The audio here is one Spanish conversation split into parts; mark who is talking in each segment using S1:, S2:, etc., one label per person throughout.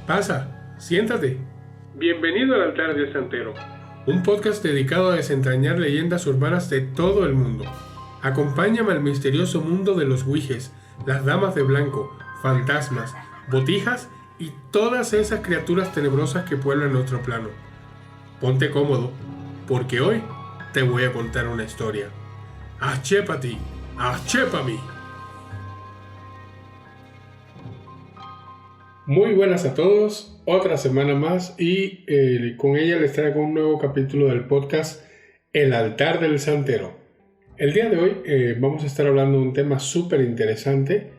S1: Pasa, siéntate.
S2: Bienvenido al Altar del Santero.
S1: Un podcast dedicado a desentrañar leyendas urbanas de todo el mundo. Acompáñame al misterioso mundo de los Ouijes, las damas de blanco, fantasmas, botijas y todas esas criaturas tenebrosas que pueblan nuestro plano. Ponte cómodo, porque hoy te voy a contar una historia. ¡Achépati! ¡Achépami! Muy buenas a todos, otra semana más y con ella les traigo un nuevo capítulo del podcast El Altar del Santero. El día de hoy vamos a estar hablando de un tema súper interesante.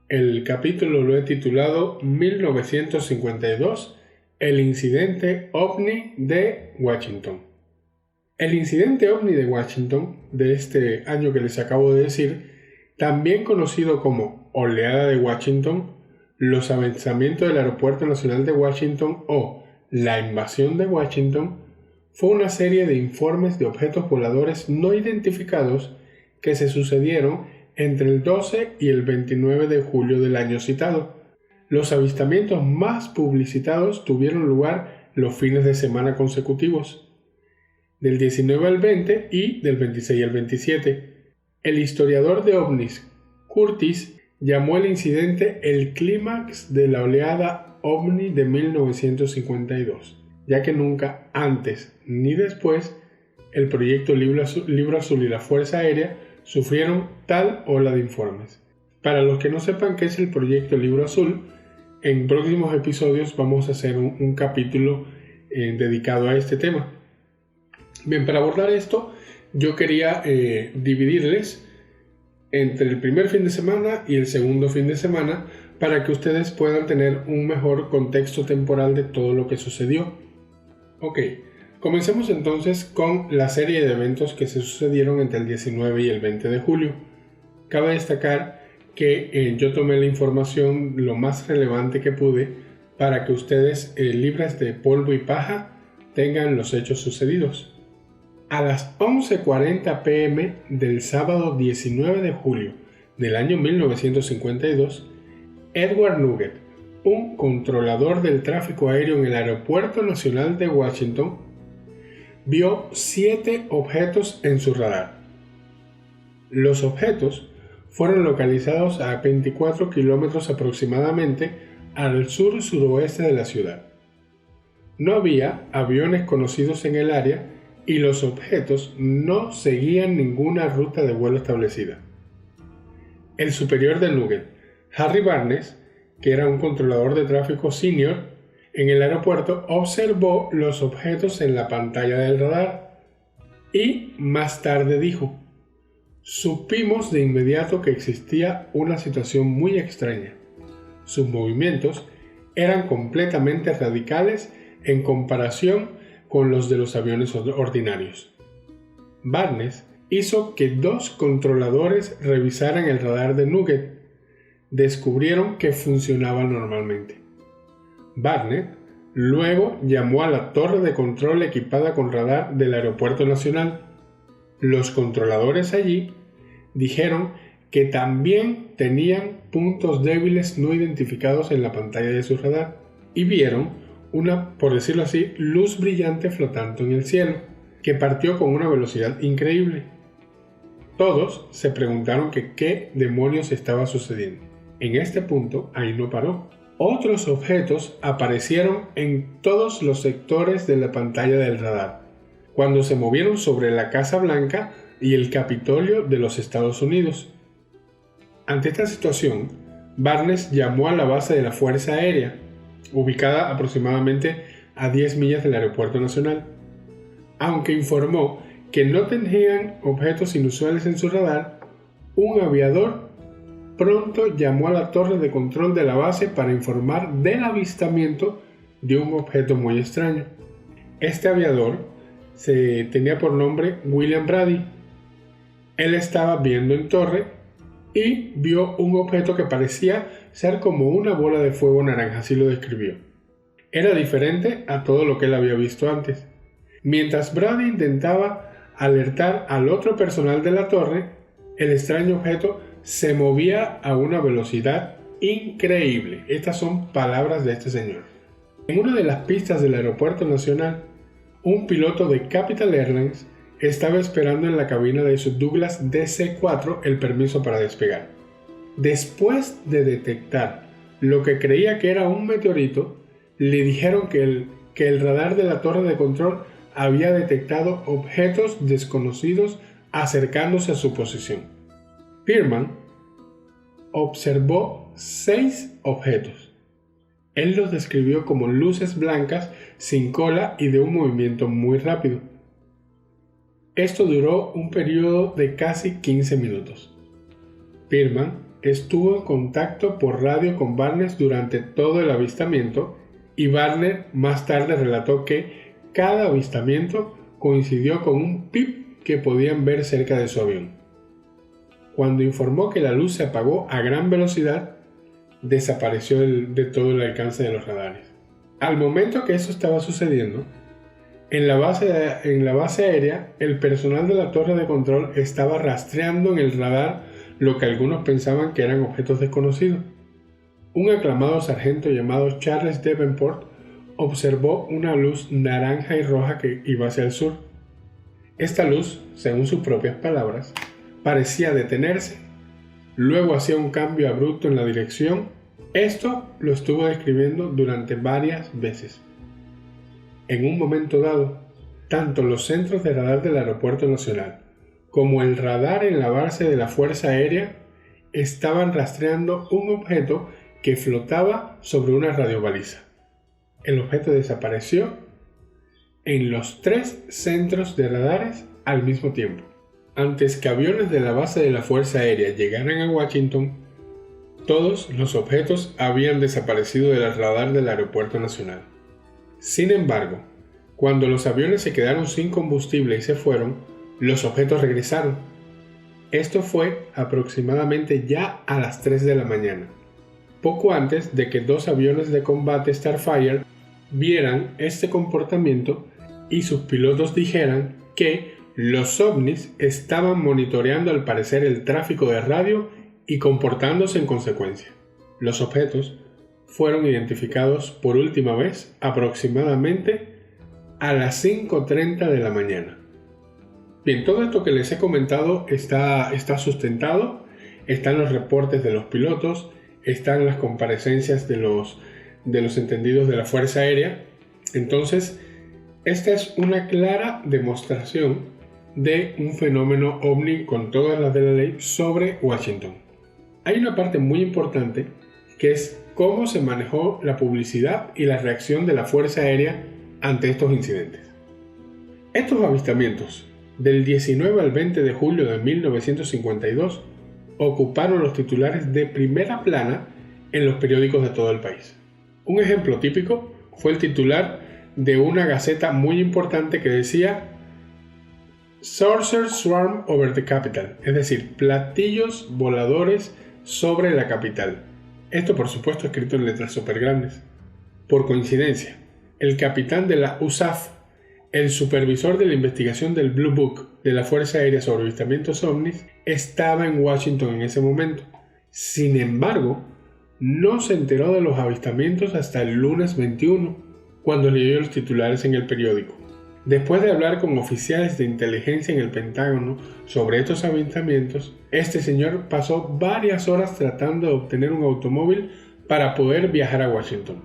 S1: El capítulo lo he titulado 1952, el incidente OVNI de Washington. El incidente OVNI de Washington, de este año que les acabo de decir, también conocido como Oleada de Washington, los avistamientos del Aeropuerto Nacional de Washington o la invasión de Washington, fue una serie de informes de objetos voladores no identificados que se sucedieron entre el 12 y el 29 de julio del año citado. Los avistamientos más publicitados tuvieron lugar los fines de semana consecutivos, del 19 al 20 y del 26 al 27. El historiador de ovnis Curtis llamó el incidente el clímax de la oleada OVNI de 1952, ya que nunca antes ni después el proyecto Libro Azul y la Fuerza Aérea sufrieron tal ola de informes. Para los que no sepan qué es el proyecto Libro Azul, en próximos episodios vamos a hacer un capítulo dedicado a este tema. Bien, para abordar esto, yo quería dividirles entre el primer fin de semana y el segundo fin de semana para que ustedes puedan tener un mejor contexto temporal de todo lo que sucedió. Ok, comencemos entonces con la serie de eventos que se sucedieron entre el 19 y el 20 de julio. Cabe destacar que yo tomé la información lo más relevante que pude para que ustedes, libres de polvo y paja, tengan los hechos sucedidos. A las 11:40 p.m. del sábado 19 de julio del año 1952, Edward Nugget, un controlador del tráfico aéreo en el Aeropuerto Nacional de Washington, vio 7 objetos en su radar. Los objetos fueron localizados a 24 kilómetros aproximadamente al sur-suroeste de la ciudad. No había aviones conocidos en el área y los objetos no seguían ninguna ruta de vuelo establecida. El superior de Nugget, Harry Barnes, que era un controlador de tráfico senior en el aeropuerto, observó los objetos en la pantalla del radar y más tarde dijo: supimos de inmediato que existía una situación muy extraña. Sus movimientos eran completamente radicales en comparación con los de los aviones ordinarios. Barnes hizo que 2 controladores revisaran el radar de Nugget. Descubrieron que funcionaba normalmente. Barnes luego llamó a la torre de control equipada con radar del Aeropuerto Nacional. Los controladores allí dijeron que también tenían puntos débiles no identificados en la pantalla de su radar y vieron una, por decirlo así, luz brillante flotando en el cielo, que partió con una velocidad increíble. Todos se preguntaron que qué demonios estaba sucediendo. En este punto, ahí no paró. Otros objetos aparecieron en todos los sectores de la pantalla del radar, cuando se movieron sobre la Casa Blanca y el Capitolio de los Estados Unidos. Ante esta situación, Barnes llamó a la base de la Fuerza Aérea, ubicada aproximadamente a 10 millas del Aeropuerto Nacional. Aunque informó que no tenían objetos inusuales en su radar, un aviador pronto llamó a la torre de control de la base para informar del avistamiento de un objeto muy extraño. Este aviador tenía por nombre William Brady. Él estaba viendo en torre y vio un objeto que parecía ser como una bola de fuego naranja, así lo describió. Era diferente a todo lo que él había visto antes. Mientras Brady intentaba alertar al otro personal de la torre, el extraño objeto se movía a una velocidad increíble. Estas son palabras de este señor. En una de las pistas del aeropuerto nacional, un piloto de Capital Airlines estaba esperando en la cabina de su Douglas DC-4 el permiso para despegar. Después de detectar lo que creía que era un meteorito, le dijeron que el radar de la torre de control había detectado objetos desconocidos acercándose a su posición. Pearman observó 6 objetos. Él los describió como luces blancas sin cola y de un movimiento muy rápido. Esto duró un periodo de casi 15 minutos. Pearman estuvo en contacto por radio con Barnes durante todo el avistamiento y Barnes más tarde relató que cada avistamiento coincidió con un pip que podían ver cerca de su avión. Cuando informó que la luz se apagó a gran velocidad, desapareció de todo el alcance de los radares. Al momento que eso estaba sucediendo, en la base aérea, el personal de la torre de control estaba rastreando en el radar lo que algunos pensaban que eran objetos desconocidos. Un aclamado sargento llamado Charles Davenport observó una luz naranja y roja que iba hacia el sur. Esta luz, según sus propias palabras, parecía detenerse. Luego hacía un cambio abrupto en la dirección. Esto lo estuvo describiendo durante varias veces. En un momento dado, tanto los centros de radar del Aeropuerto Nacional como el radar en la base de la Fuerza Aérea estaban rastreando un objeto que flotaba sobre una radiobaliza. El objeto desapareció en los 3 centros de radares al mismo tiempo. Antes que aviones de la base de la Fuerza Aérea llegaran a Washington, todos los objetos habían desaparecido del radar del Aeropuerto Nacional. Sin embargo, cuando los aviones se quedaron sin combustible y se fueron, los objetos regresaron. Esto fue aproximadamente ya a las 3 de la mañana, poco antes de que 2 aviones de combate Starfire vieran este comportamiento y sus pilotos dijeran que los ovnis estaban monitoreando al parecer el tráfico de radio y comportándose en consecuencia. Los objetos fueron identificados por última vez aproximadamente a las 5:30 de la mañana. Bien, todo esto que les he comentado está sustentado, están los reportes de los pilotos, están las comparecencias de los entendidos de la Fuerza Aérea. Entonces, esta es una clara demostración de un fenómeno ovni con todas las de la ley sobre Washington. Hay una parte muy importante que es cómo se manejó la publicidad y la reacción de la Fuerza Aérea ante estos incidentes. Estos avistamientos del 19 al 20 de julio de 1952 ocuparon los titulares de primera plana en los periódicos de todo el país. Un ejemplo típico fue el titular de una gaceta muy importante que decía "Saucers swarm over the capital", es decir, platillos voladores sobre la capital. Esto, por supuesto, escrito en letras súper grandes. Por coincidencia, el capitán de la USAF, el supervisor de la investigación del Blue Book de la Fuerza Aérea sobre avistamientos ovnis, estaba en Washington en ese momento. Sin embargo, no se enteró de los avistamientos hasta el lunes 21, cuando leyó los titulares en el periódico. Después de hablar con oficiales de inteligencia en el Pentágono sobre estos avistamientos, este señor pasó varias horas tratando de obtener un automóvil para poder viajar a Washington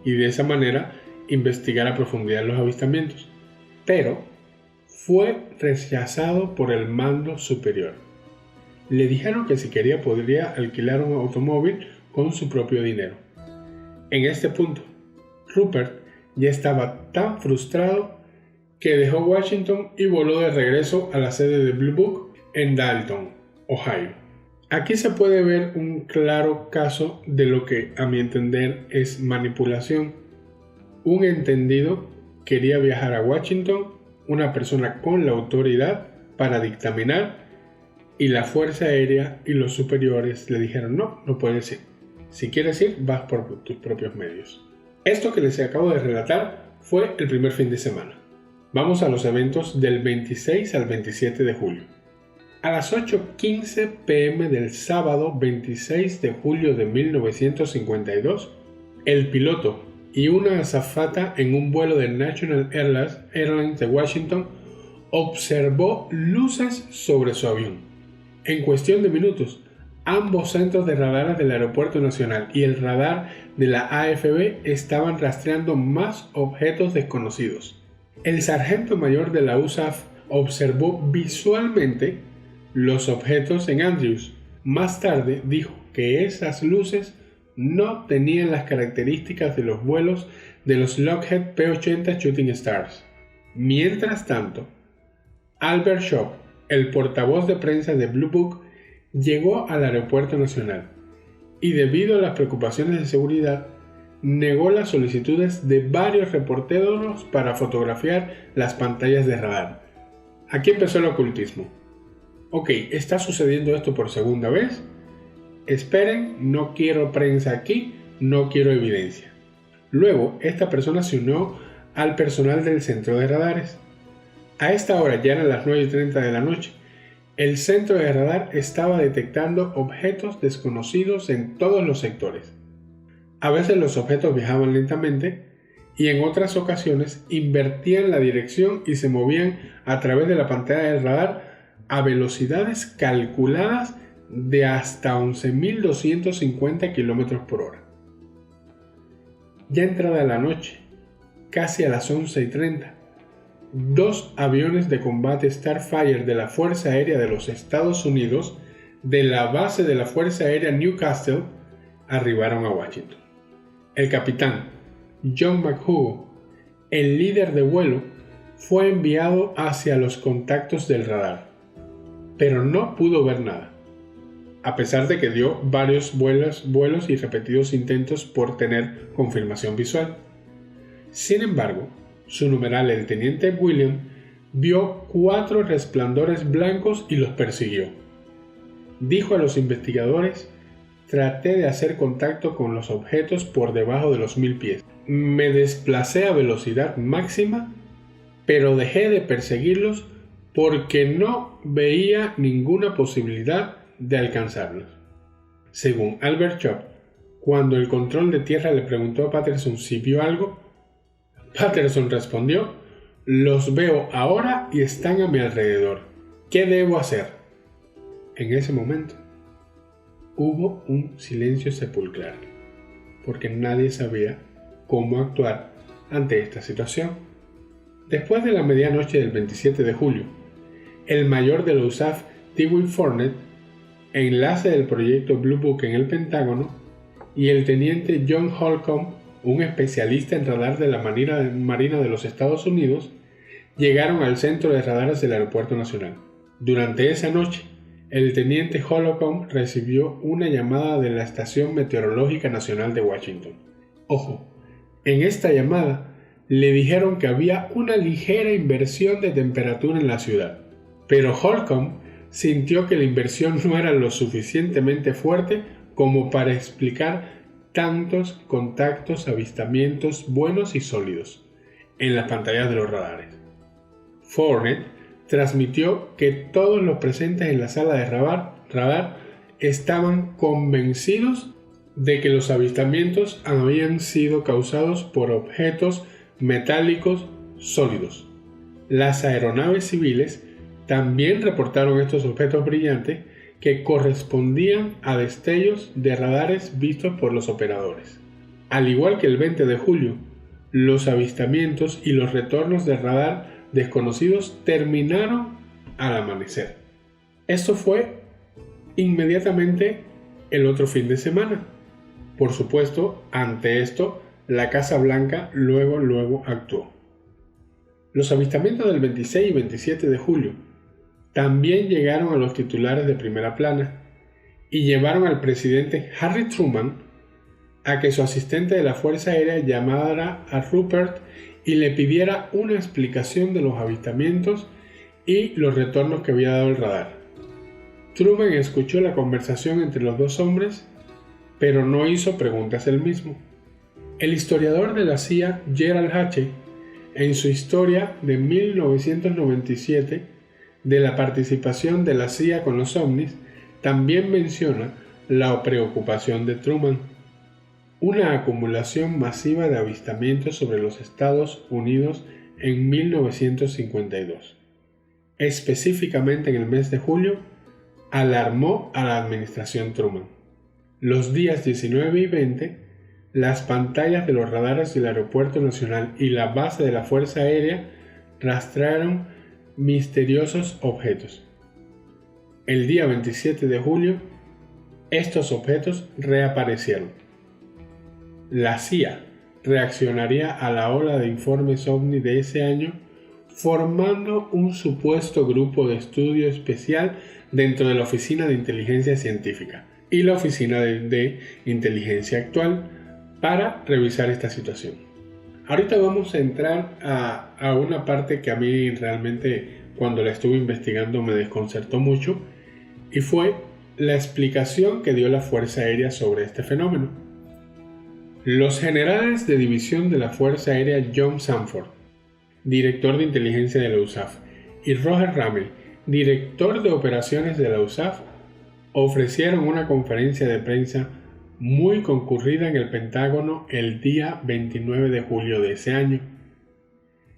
S1: y de esa manera investigar a profundidad los avistamientos, pero fue rechazado por el mando superior. Le dijeron que si quería podría alquilar un automóvil con su propio dinero. En este punto, Rupert ya estaba tan frustrado que dejó Washington y voló de regreso a la sede de Blue Book en Dalton, Ohio. Aquí se puede ver un claro caso de lo que, a mi entender, es manipulación. Un entendido quería viajar a Washington, una persona con la autoridad para dictaminar, y la Fuerza Aérea y los superiores le dijeron no puedes ir. Si quieres ir, vas por tus propios medios. Esto que les acabo de relatar fue el primer fin de semana. Vamos a los eventos del 26 al 27 de julio. A las 8:15 p.m. del sábado 26 de julio de 1952, el piloto y una azafata en un vuelo de National Airlines de Washington observó luces sobre su avión. En cuestión de minutos, ambos centros de radares del Aeropuerto Nacional y el radar de la AFB estaban rastreando más objetos desconocidos. El sargento mayor de la USAF observó visualmente los objetos en Andrews. Más tarde dijo que esas luces no tenían las características de los vuelos de los Lockheed P-80 Shooting Stars. Mientras tanto, Albert Schopp, el portavoz de prensa de Blue Book, llegó al Aeropuerto Nacional y, debido a las preocupaciones de seguridad, negó las solicitudes de varios reporteros para fotografiar las pantallas de radar. Aquí empezó el ocultismo. Ok, está sucediendo esto por segunda vez. Esperen, no quiero prensa aquí, no quiero evidencia. Luego, esta persona se unió al personal del centro de radares. A esta hora, ya eran las 9:30 de la noche, el centro de radar estaba detectando objetos desconocidos en todos los sectores. A veces los objetos viajaban lentamente y en otras ocasiones invertían la dirección y se movían a través de la pantalla del radar a velocidades calculadas de hasta 11.250 km por hora. Ya entrada la noche, casi a las 11:30, dos aviones de combate Starfire de la Fuerza Aérea de los Estados Unidos, de la base de la Fuerza Aérea Newcastle, arribaron a Washington. El capitán John McHugh, el líder de vuelo, fue enviado hacia los contactos del radar, pero no pudo ver nada, a pesar de que dio varios vuelos y repetidos intentos por tener confirmación visual. Sin embargo, su numeral, el teniente William, vio 4 resplandores blancos y los persiguió. Dijo a los investigadores: traté de hacer contacto con los objetos por debajo de los 1000 pies. Me desplacé a velocidad máxima, pero dejé de perseguirlos porque no veía ninguna posibilidad de alcanzarlos. Según Albert Schopp, cuando el control de tierra le preguntó a Patterson si vio algo, Patterson respondió: los veo ahora y están a mi alrededor. ¿Qué debo hacer? En ese momento hubo un silencio sepulcral, porque nadie sabía cómo actuar ante esta situación. Después de la medianoche del 27 de julio, el mayor de la USAF, T. Will Fournette, enlace del proyecto Blue Book en el Pentágono, y el teniente John Holcomb, un especialista en radar de la Marina de los Estados Unidos, llegaron al centro de radares del Aeropuerto Nacional. Durante esa noche, el teniente Holcomb recibió una llamada de la Estación Meteorológica Nacional de Washington. Ojo, en esta llamada le dijeron que había una ligera inversión de temperatura en la ciudad, pero Holcomb sintió que la inversión no era lo suficientemente fuerte como para explicar tantos contactos, avistamientos buenos y sólidos en las pantallas de los radares. Fournette transmitió que todos los presentes en la sala de radar estaban convencidos de que los avistamientos habían sido causados por objetos metálicos sólidos. Las aeronaves civiles también reportaron estos objetos brillantes que correspondían a destellos de radares vistos por los operadores. Al igual que el 20 de julio, los avistamientos y los retornos de radar desconocidos terminaron al amanecer. Esto fue inmediatamente el otro fin de semana. Por supuesto, ante esto, la Casa Blanca luego actuó. Los avistamientos del 26 y 27 de julio también llegaron a los titulares de primera plana y llevaron al presidente Harry Truman a que su asistente de la Fuerza Aérea llamara a Rupert y le pidiera una explicación de los avistamientos y los retornos que había dado el radar. Truman escuchó la conversación entre los dos hombres, pero no hizo preguntas él mismo. El historiador de la CIA, Gerald H., en su historia de 1997 de la participación de la CIA con los ovnis, también menciona la preocupación de Truman. una acumulación masiva de avistamientos sobre los Estados Unidos en 1952. Específicamente en el mes de julio, alarmó a la administración Truman. Los días 19 y 20, las pantallas de los radares del Aeropuerto Nacional y la base de la Fuerza Aérea rastrearon misteriosos objetos. El día 27 de julio, estos objetos reaparecieron. La CIA reaccionaría a la ola de informes OVNI de ese año formando un supuesto grupo de estudio especial dentro de la Oficina de Inteligencia Científica y la Oficina de Inteligencia Actual para revisar esta situación. Ahorita vamos a entrar a una parte que a mí realmente cuando la estuve investigando me desconcertó mucho y fue la explicación que dio la Fuerza Aérea sobre este fenómeno. Los generales de división de la Fuerza Aérea John Sanford, director de inteligencia de la USAF, y Roger Ramey, director de operaciones de la USAF, ofrecieron una conferencia de prensa muy concurrida en el Pentágono el día 29 de julio de ese año.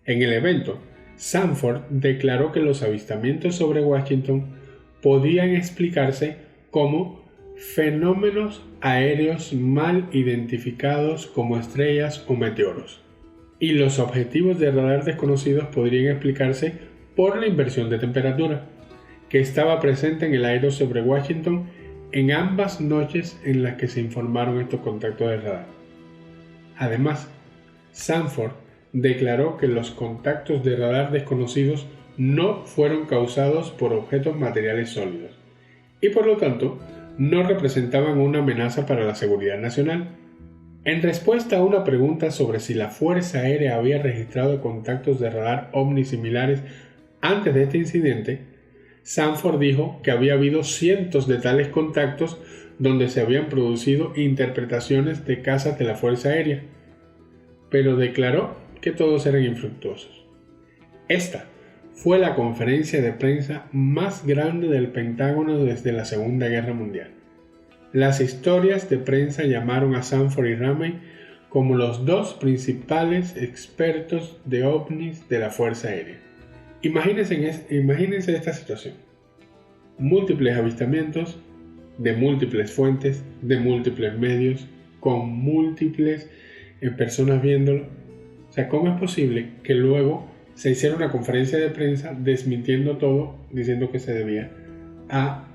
S1: En el evento, Sanford declaró que los avistamientos sobre Washington podían explicarse como fenómenos aéreos mal identificados como estrellas o meteoros, y los objetivos de radar desconocidos podrían explicarse por la inversión de temperatura, que estaba presente en el aire sobre Washington en ambas noches en las que se informaron estos contactos de radar. Además, Sanford declaró que los contactos de radar desconocidos no fueron causados por objetos materiales sólidos y por lo tanto no representaban una amenaza para la seguridad nacional. En respuesta a una pregunta sobre si la Fuerza Aérea había registrado contactos de radar OVNI similares antes de este incidente, Sanford dijo que había habido cientos de tales contactos donde se habían producido interpretaciones de casas de la Fuerza Aérea, pero declaró que todos eran infructuosos. Esta fue la conferencia de prensa más grande del Pentágono desde la Segunda Guerra Mundial. Las historias de prensa llamaron a Sanford y Ramey como los dos principales expertos de ovnis de la Fuerza Aérea. Imagínense esta situación. Múltiples avistamientos de múltiples fuentes, de múltiples medios, con múltiples personas viéndolo. O sea, ¿cómo es posible que luego se hiciera una conferencia de prensa desmintiendo todo, diciendo que se debía a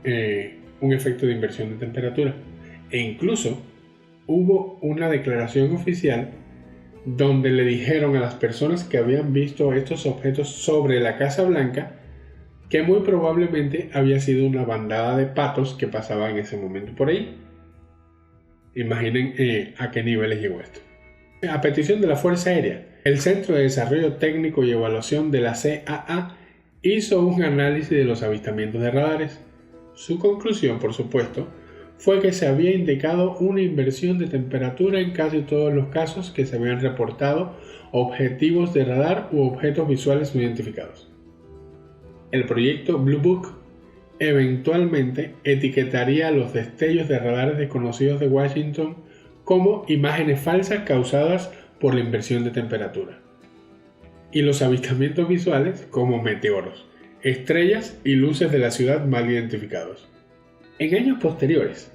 S1: un efecto de inversión de temperatura? E incluso hubo una declaración oficial donde le dijeron a las personas que habían visto estos objetos sobre la Casa Blanca que muy probablemente había sido una bandada de patos que pasaba en ese momento por ahí. Imaginen a qué niveles llegó esto. A petición de la Fuerza Aérea, el Centro de Desarrollo Técnico y Evaluación de la CAA hizo un análisis de los avistamientos de radares. Su conclusión, por supuesto, fue que se había indicado una inversión de temperatura en casi todos los casos que se habían reportado objetivos de radar u objetos visuales no identificados. El proyecto Blue Book eventualmente etiquetaría los destellos de radares desconocidos de Washington como imágenes falsas causadas por la inversión de temperatura, y los avistamientos visuales como meteoros, estrellas y luces de la ciudad mal identificados. En años posteriores,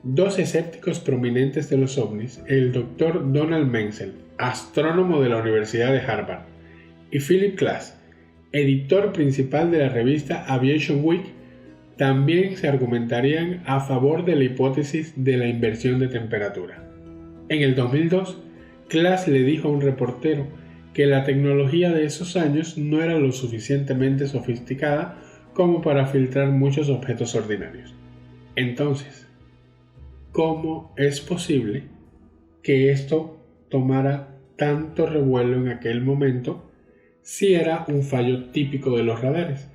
S1: dos escépticos prominentes de los ovnis, el Dr. Donald Menzel, astrónomo de la Universidad de Harvard, y Philip Klass, editor principal de la revista Aviation Week, también se argumentarían a favor de la hipótesis de la inversión de temperatura. En el 2002, Klass le dijo a un reportero que la tecnología de esos años no era lo suficientemente sofisticada como para filtrar muchos objetos ordinarios. Entonces, ¿cómo es posible que esto tomara tanto revuelo en aquel momento si era un fallo típico de los radares?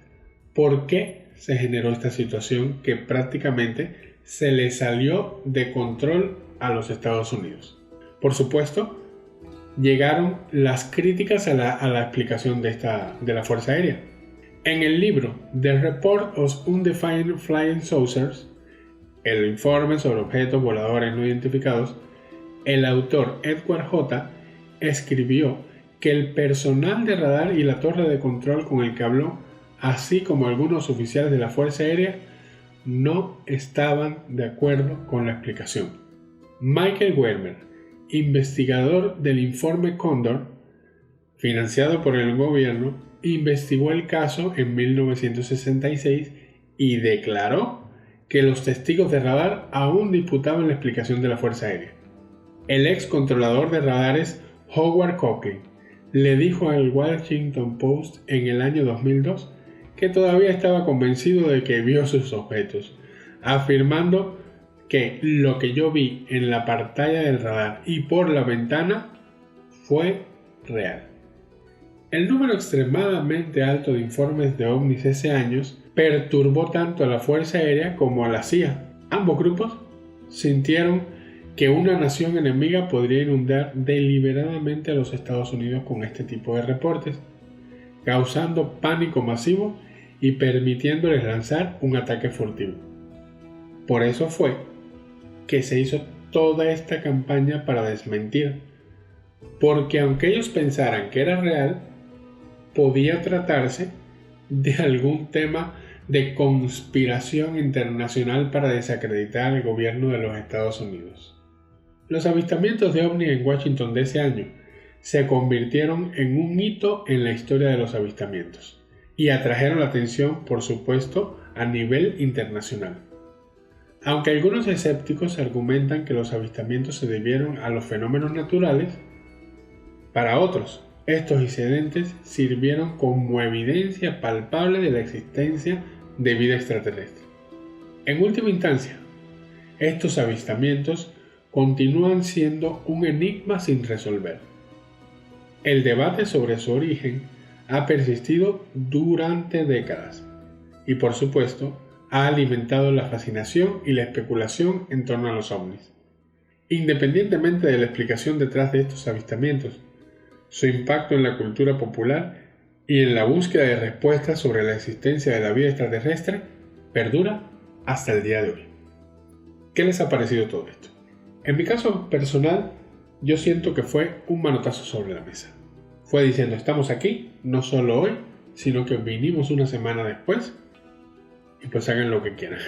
S1: ¿Por qué se generó esta situación que prácticamente se le salió de control a los Estados Unidos? Por supuesto, llegaron las críticas a la explicación de la Fuerza Aérea. En el libro The Report of Undefined Flying Saucers, el informe sobre objetos voladores no identificados, El autor Edward J. escribió que el personal de radar y la torre de control con el que habló, así como algunos oficiales de la Fuerza Aérea, no estaban de acuerdo con la explicación. Michael Werner, investigador del informe Cóndor, financiado por el gobierno, investigó el caso en 1966 y declaró que los testigos de radar aún disputaban la explicación de la Fuerza Aérea. El ex controlador de radares Howard Cochran le dijo al Washington Post en el año 2002 que todavía estaba convencido de que vio sus objetos, afirmando que lo que yo vi en la pantalla del radar y por la ventana fue real. El número extremadamente alto de informes de ovnis ese año perturbó tanto a la Fuerza Aérea como a la CIA. Ambos grupos sintieron que una nación enemiga podría inundar deliberadamente a los Estados Unidos con este tipo de reportes, causando pánico masivo y permitiéndoles lanzar un ataque furtivo. Por eso fue que se hizo toda esta campaña para desmentir, porque aunque ellos pensaran que era real, podía tratarse de algún tema de conspiración internacional para desacreditar al gobierno de los Estados Unidos. Los avistamientos de ovnis en Washington de ese año se convirtieron en un hito en la historia de los avistamientos y atrajeron la atención, por supuesto, a nivel internacional. Aunque algunos escépticos argumentan que los avistamientos se debieron a los fenómenos naturales, para otros, estos incidentes sirvieron como evidencia palpable de la existencia de vida extraterrestre. En última instancia, estos avistamientos continúan siendo un enigma sin resolver. El debate sobre su origen ha persistido durante décadas y, por supuesto, ha alimentado la fascinación y la especulación en torno a los ovnis. Independientemente de la explicación detrás de estos avistamientos, su impacto en la cultura popular y en la búsqueda de respuestas sobre la existencia de la vida extraterrestre perdura hasta el día de hoy. ¿Qué les ha parecido todo esto? En mi caso personal, yo siento que fue un manotazo sobre la mesa. Fue diciendo, estamos aquí, no solo hoy, sino que vinimos una semana después, y pues hagan lo que quieran.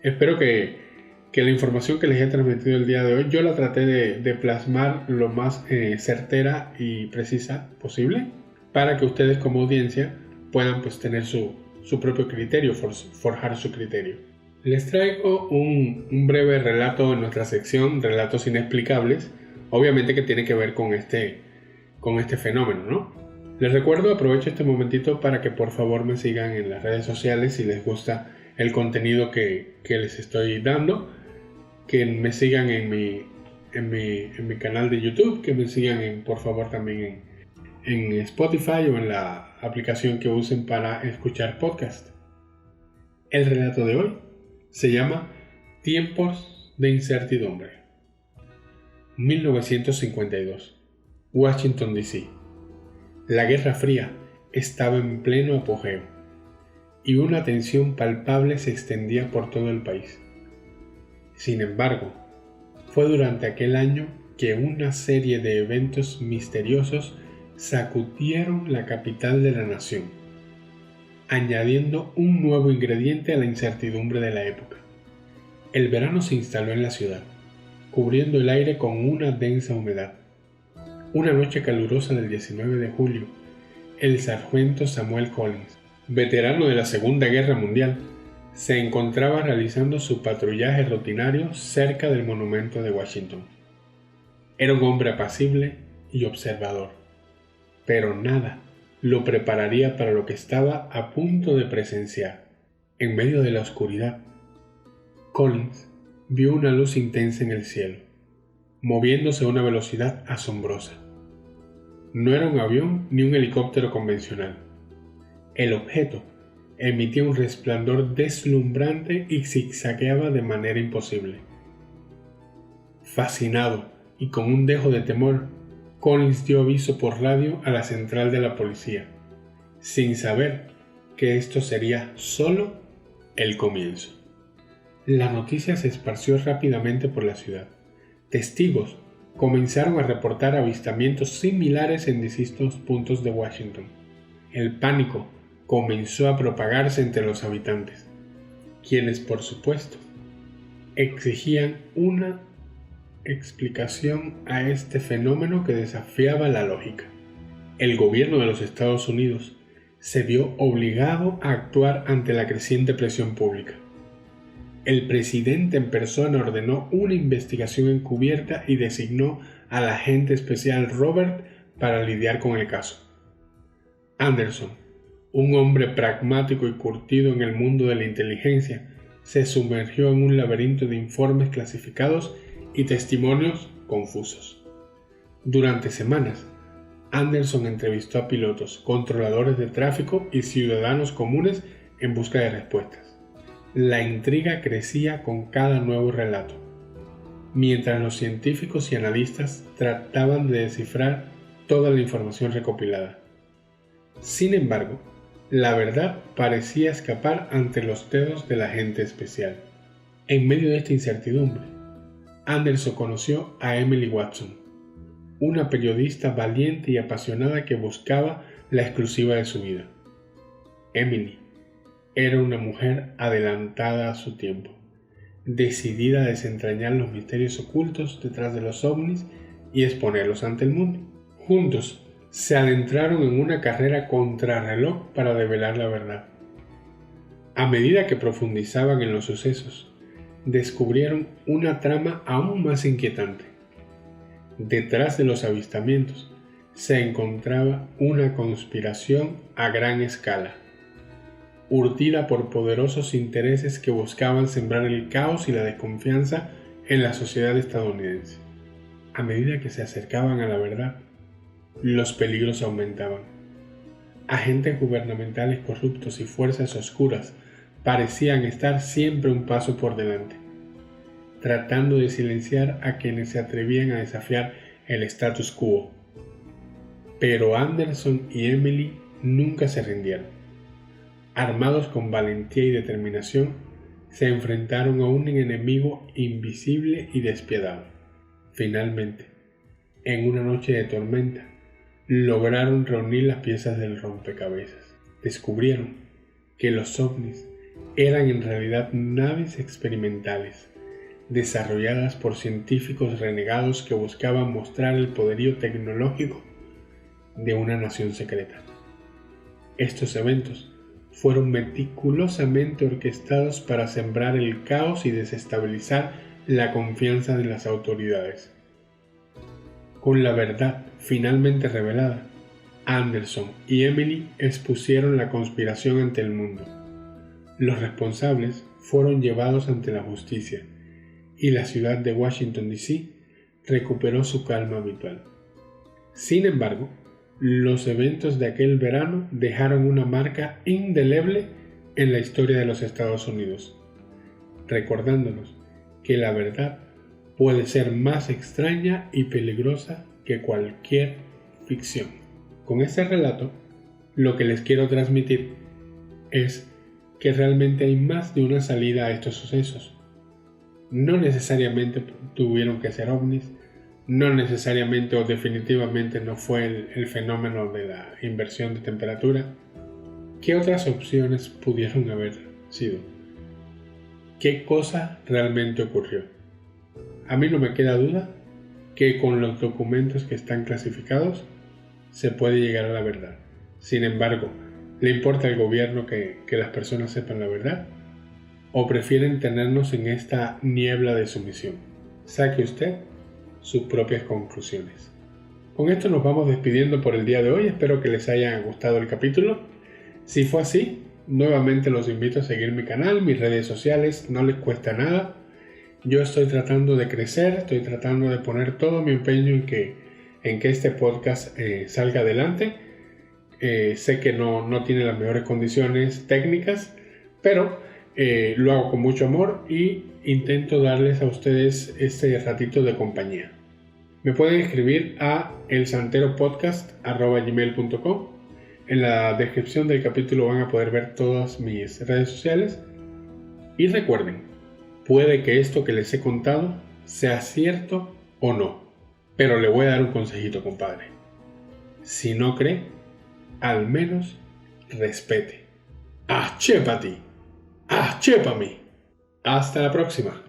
S1: Espero que la información que les he transmitido el día de hoy, yo la traté de plasmar lo más certera y precisa posible, para que ustedes como audiencia puedan pues tener su propio criterio, forjar su criterio. Les traigo un breve relato en nuestra sección Relatos Inexplicables, obviamente que tiene que ver con este fenómeno, ¿no? Les recuerdo, aprovecho este momentito para que por favor me sigan en las redes sociales si les gusta el contenido que les estoy dando, que me sigan en mi canal de YouTube, que me sigan por favor también en Spotify o en la aplicación que usen para escuchar podcast. El relato de hoy se llama Tiempos de incertidumbre. 1952. Washington, D.C. La Guerra Fría estaba en pleno apogeo y una tensión palpable se extendía por todo el país. Sin embargo, fue durante aquel año que una serie de eventos misteriosos sacudieron la capital de la nación, añadiendo un nuevo ingrediente a la incertidumbre de la época. El verano se instaló en la ciudad, cubriendo el aire con una densa humedad. Una noche calurosa del 19 de julio, el sargento Samuel Collins, veterano de la Segunda Guerra Mundial, se encontraba realizando su patrullaje rutinario cerca del monumento de Washington. Era un hombre apacible y observador, pero nada lo prepararía para lo que estaba a punto de presenciar. En medio de la oscuridad, Collins vio una luz intensa en el cielo, moviéndose a una velocidad asombrosa. No era un avión ni un helicóptero convencional. El objeto emitía un resplandor deslumbrante y zigzagueaba de manera imposible. Fascinado y con un dejo de temor, Collins dio aviso por radio a la central de la policía, sin saber que esto sería solo el comienzo. La noticia se esparció rápidamente por la ciudad, Testigos comenzaron a reportar avistamientos similares en distintos puntos de Washington. El pánico comenzó a propagarse entre los habitantes, quienes, por supuesto, exigían una explicación a este fenómeno que desafiaba la lógica. El gobierno de los Estados Unidos se vio obligado a actuar ante la creciente presión pública. El presidente en persona ordenó una investigación encubierta y designó al agente especial Robert para lidiar con el caso. Anderson, un hombre pragmático y curtido en el mundo de la inteligencia, se sumergió en un laberinto de informes clasificados y testimonios confusos. Durante semanas, Anderson entrevistó a pilotos, controladores de tráfico y ciudadanos comunes en busca de respuestas. La intriga crecía con cada nuevo relato, mientras los científicos y analistas trataban de descifrar toda la información recopilada. Sin embargo, la verdad parecía escapar ante los dedos del agente especial. En medio de esta incertidumbre, Anderson conoció a Emily Watson, una periodista valiente y apasionada que buscaba la exclusiva de su vida. Emily era una mujer adelantada a su tiempo, decidida a desentrañar los misterios ocultos detrás de los ovnis y exponerlos ante el mundo. Juntos se adentraron en una carrera contrarreloj para develar la verdad. A medida que profundizaban en los sucesos, descubrieron una trama aún más inquietante. Detrás de los avistamientos se encontraba una conspiración a gran escala, urdida por poderosos intereses que buscaban sembrar el caos y la desconfianza en la sociedad estadounidense. A medida que se acercaban a la verdad, los peligros aumentaban. Agentes gubernamentales corruptos y fuerzas oscuras parecían estar siempre un paso por delante, tratando de silenciar a quienes se atrevían a desafiar el status quo. Pero Anderson y Emily nunca se rindieron. Armados con valentía y determinación, se enfrentaron a un enemigo invisible y despiadado. Finalmente, en una noche de tormenta, lograron reunir las piezas del rompecabezas. Descubrieron que los ovnis eran en realidad naves experimentales, desarrolladas por científicos renegados que buscaban mostrar el poderío tecnológico de una nación secreta. Estos eventos fueron meticulosamente orquestados para sembrar el caos y desestabilizar la confianza de las autoridades. Con la verdad finalmente revelada, Anderson y Emily expusieron la conspiración ante el mundo. Los responsables fueron llevados ante la justicia y la ciudad de Washington, D.C. recuperó su calma habitual. Sin embargo, los eventos de aquel verano dejaron una marca indeleble en la historia de los Estados Unidos, recordándonos que la verdad puede ser más extraña y peligrosa que cualquier ficción. Con este relato, lo que les quiero transmitir es que realmente hay más de una salida a estos sucesos. No necesariamente tuvieron que ser ovnis, no necesariamente o definitivamente no fue el fenómeno de la inversión de temperatura. ¿Qué otras opciones pudieron haber sido? ¿Qué cosa realmente ocurrió? A mí no me queda duda que con los documentos que están clasificados se puede llegar a la verdad. Sin embargo, ¿le importa al gobierno que las personas sepan la verdad? ¿O prefieren tenernos en esta niebla de sumisión? Saque usted sus propias conclusiones. Con esto nos vamos despidiendo por el día de hoy. Espero que les haya gustado el capítulo. Si fue así, nuevamente los invito a seguir mi canal, mis redes sociales, no les cuesta nada. Yo estoy tratando de crecer, estoy tratando de poner todo mi empeño en que este podcast salga adelante. Sé que no tiene las mejores condiciones técnicas, pero lo hago con mucho amor y intento darles a ustedes este ratito de compañía. Me pueden escribir a elsanteropodcast@gmail.com. En la descripción del capítulo van a poder ver todas mis redes sociales. Y recuerden, puede que esto que les he contado sea cierto o no. Pero le voy a dar un consejito, compadre. Si no cree, al menos respete. ¡Achépati! ¡Achépame! Hasta la próxima.